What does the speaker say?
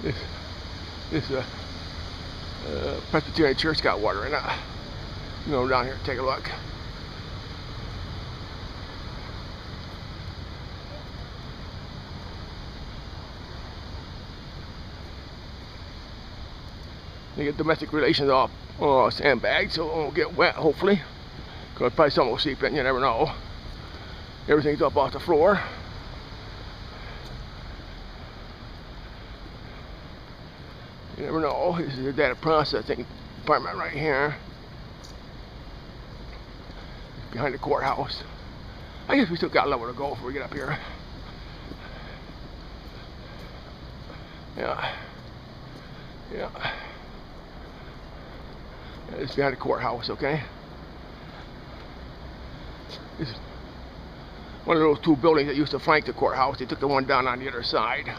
This Presbyterian church got water in it. You know, down here, take a look. They get domestic relations all sandbagged, so it won't get wet, hopefully. Because probably someone will seep in, you never know. Everything's up off the floor. You never know. This is the data processing department right here. Behind the courthouse. I guess we still got a level to go before we get up here. Yeah. Yeah. It's behind the courthouse, okay? This is one of those two buildings that used to flank the courthouse. They took the one down on the other side.